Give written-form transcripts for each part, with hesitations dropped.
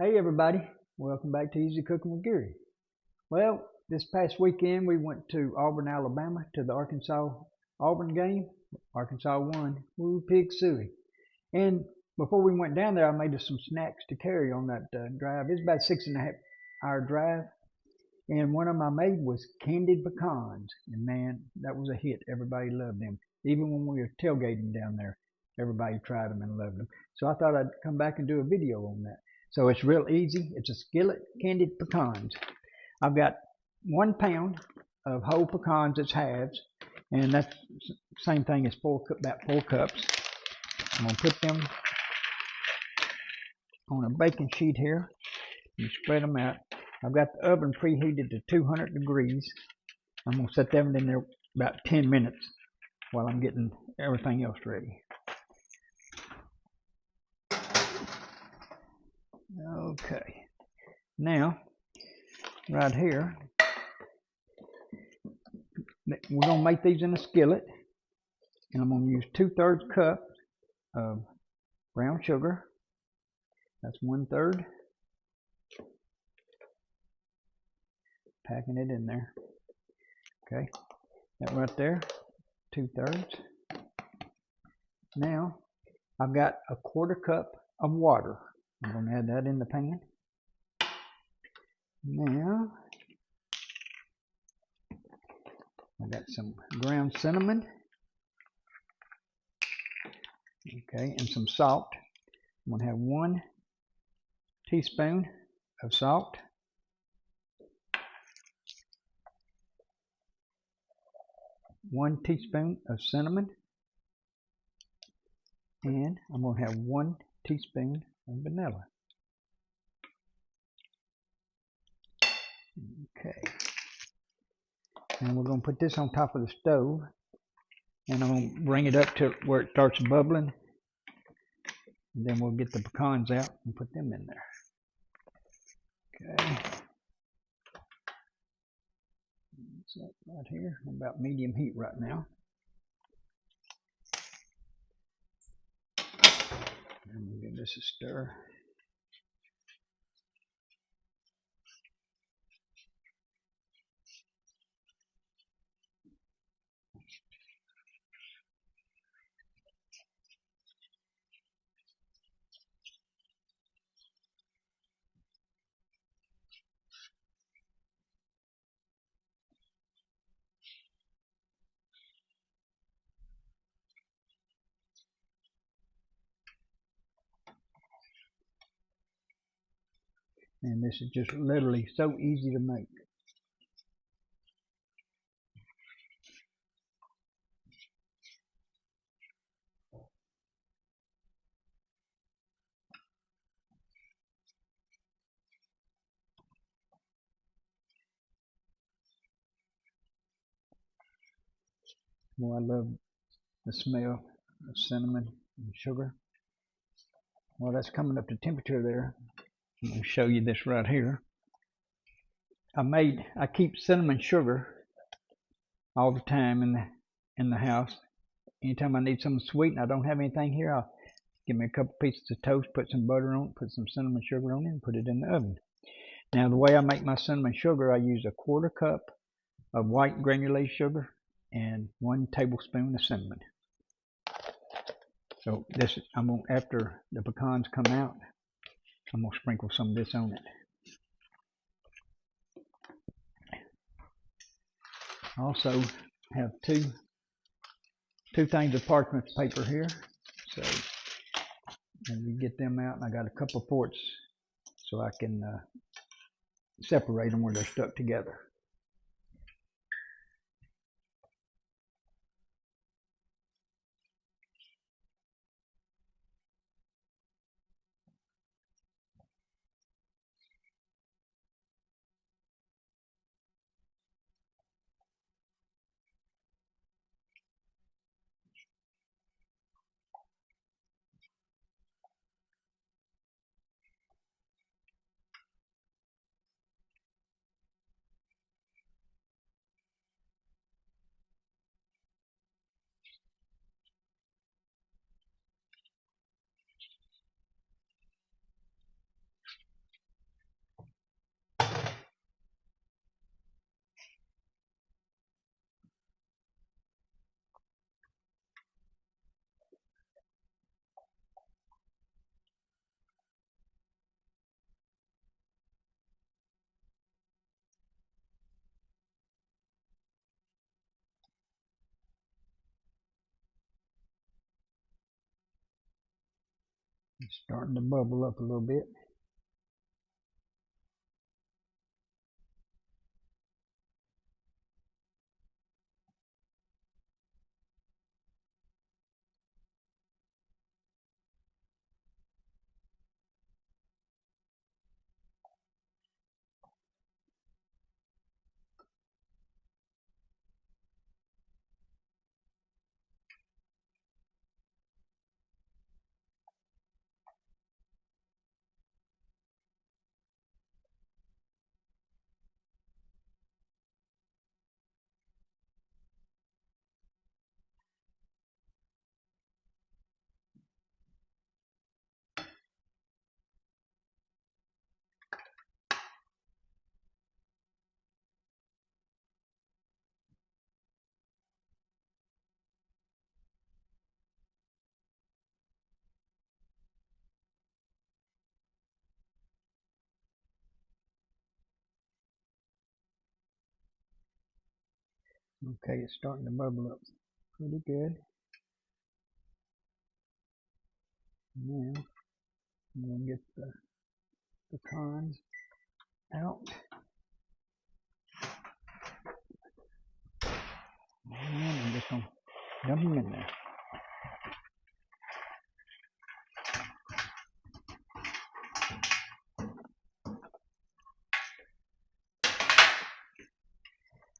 Hey everybody, welcome back to Easy Cooking with Gary. Well, this past weekend we went to Auburn, Alabama to the Arkansas-Auburn game. Arkansas won. Woo, pig suey. And before we went down there, I made us some snacks to carry on that drive. It's about 6.5 hour drive. And one of them I made was candied pecans. And man, that was a hit. Everybody loved them. Even when we were tailgating down there, everybody tried them and loved them. So I thought I'd come back and do a video on that. So it's real easy. It's a skillet candied pecans. I've got 1 pound of whole pecans that's halves, and that's the same thing as about 4 cups. I'm gonna put them on a baking sheet here and spread them out. I've got the oven preheated to 200 degrees. I'm gonna set them in there about 10 minutes while I'm getting everything else ready. Okay, now right here, we're gonna make these in a skillet, and I'm gonna use 2/3 cup of brown sugar. That's 1/3. Packing it in there. Okay, that right there, 2/3. Now I've got a 1/4 cup of water. I'm going to add that in the pan. Now, I got some ground cinnamon, okay, and some salt. I'm going to have 1 teaspoon of salt, 1 teaspoon of cinnamon, and I'm going to have 1 teaspoon of vanilla. Okay, and we're going to put this on top of the stove, and I'm going to bring it up to where it starts bubbling, and then we'll get the pecans out and put them in there. Okay, that's that right here, about medium heat right now. And we'll give this a stir. And this is just literally so easy to make. Well, I love the smell of cinnamon and sugar. Well, that's coming up to temperature there. I'm going to show you this right here. I keep cinnamon sugar all the time in the house. Anytime I need something sweet and I don't have anything here, I'll give me a couple pieces of toast, put some butter on it, put some cinnamon sugar on it, and put it in the oven. Now, the way I make my cinnamon sugar, I use a 1/4 cup of white granulated sugar and 1 tablespoon of cinnamon. So this, after the pecans come out, I'm gonna sprinkle some of this on it. I also have two things of parchment paper here, so and we get them out, and I got a couple of forks so I can separate them where they're stuck together. It's starting to bubble up a little bit. Okay, it's starting to bubble up pretty good. Now I'm going to get the pecans out. And I'm just going to dump them in there.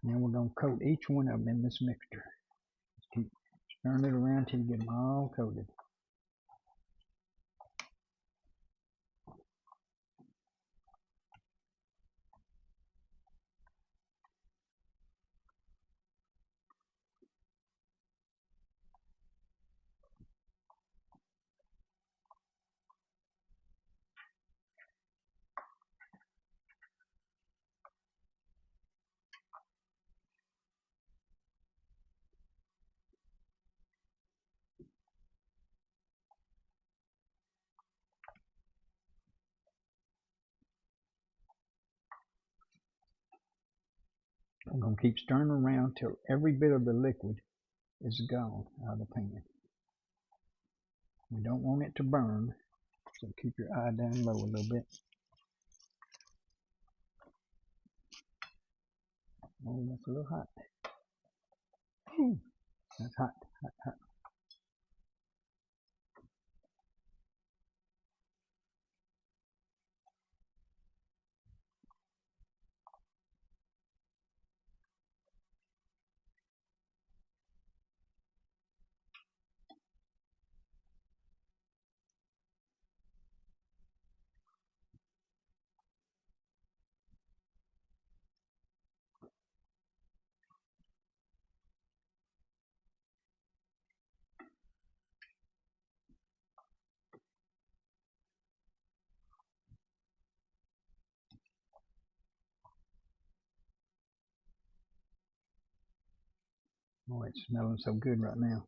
Now we're going to coat each one of them in this mixture. Just keep stirring it around till you get them all coated. I'm going to keep stirring around till every bit of the liquid is gone out of the pan. We don't want it to burn, so keep your eye down low a little bit. Oh, that's a little hot. Ooh, that's hot, hot, hot. Oh, it's smelling so good right now.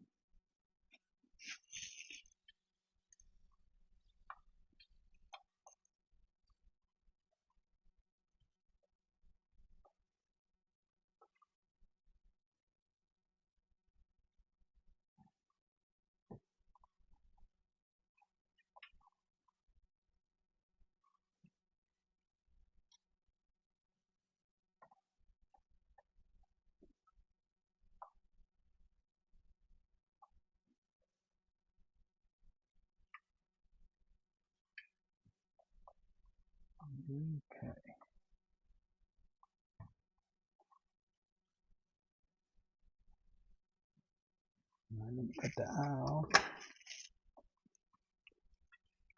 Okay. Now let me cut the eye off.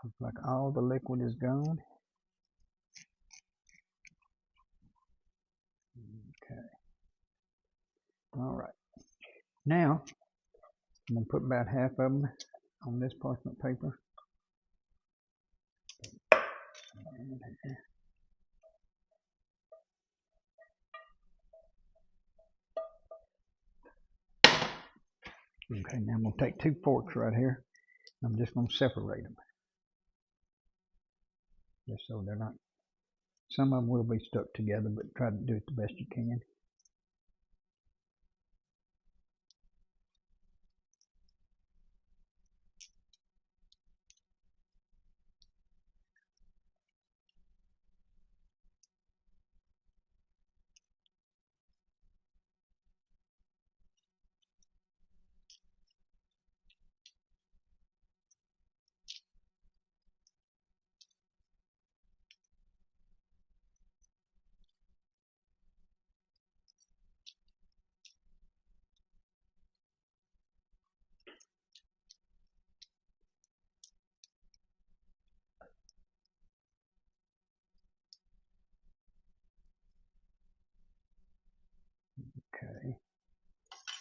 Looks like all the liquid is gone. Okay. All right. Now I'm going to put about half of them on this parchment paper. Okay, now I'm going to take 2 forks right here. I'm just going to separate them. Just so they're not, some of them will be stuck together, but try to do it the best you can.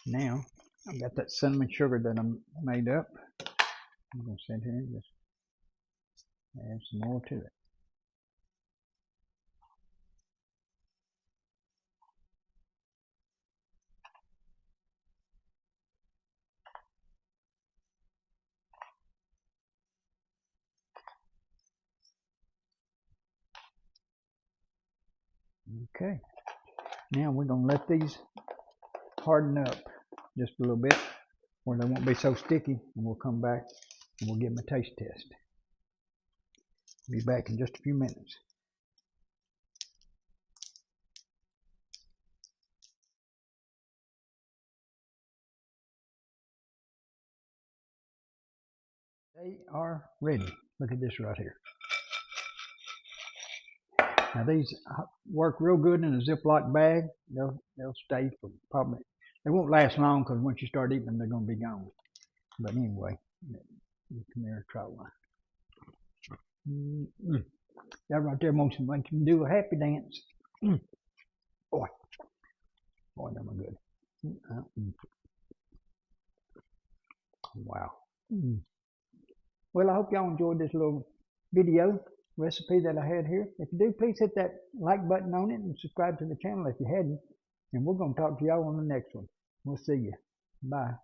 Now, I've got that cinnamon sugar that I made up. I'm going to sit here and just add some more to it. Okay, now we're going to let these harden up just a little bit where they won't be so sticky, and we'll come back and we'll give them a taste test. Be back in just a few minutes. They are ready. Look at this right here. Now these work real good in a Ziploc bag. They'll stay for probably, they won't last long because once you start eating them, they're going to be gone. But anyway, come here and try one. That right there makes you do a happy dance. Boy, them are good. Wow. Well, I hope y'all enjoyed this little video recipe that I had here. If you do, please hit that like button on it and subscribe to the channel if you hadn't. And we're going to talk to y'all on the next one. We'll see you. Bye.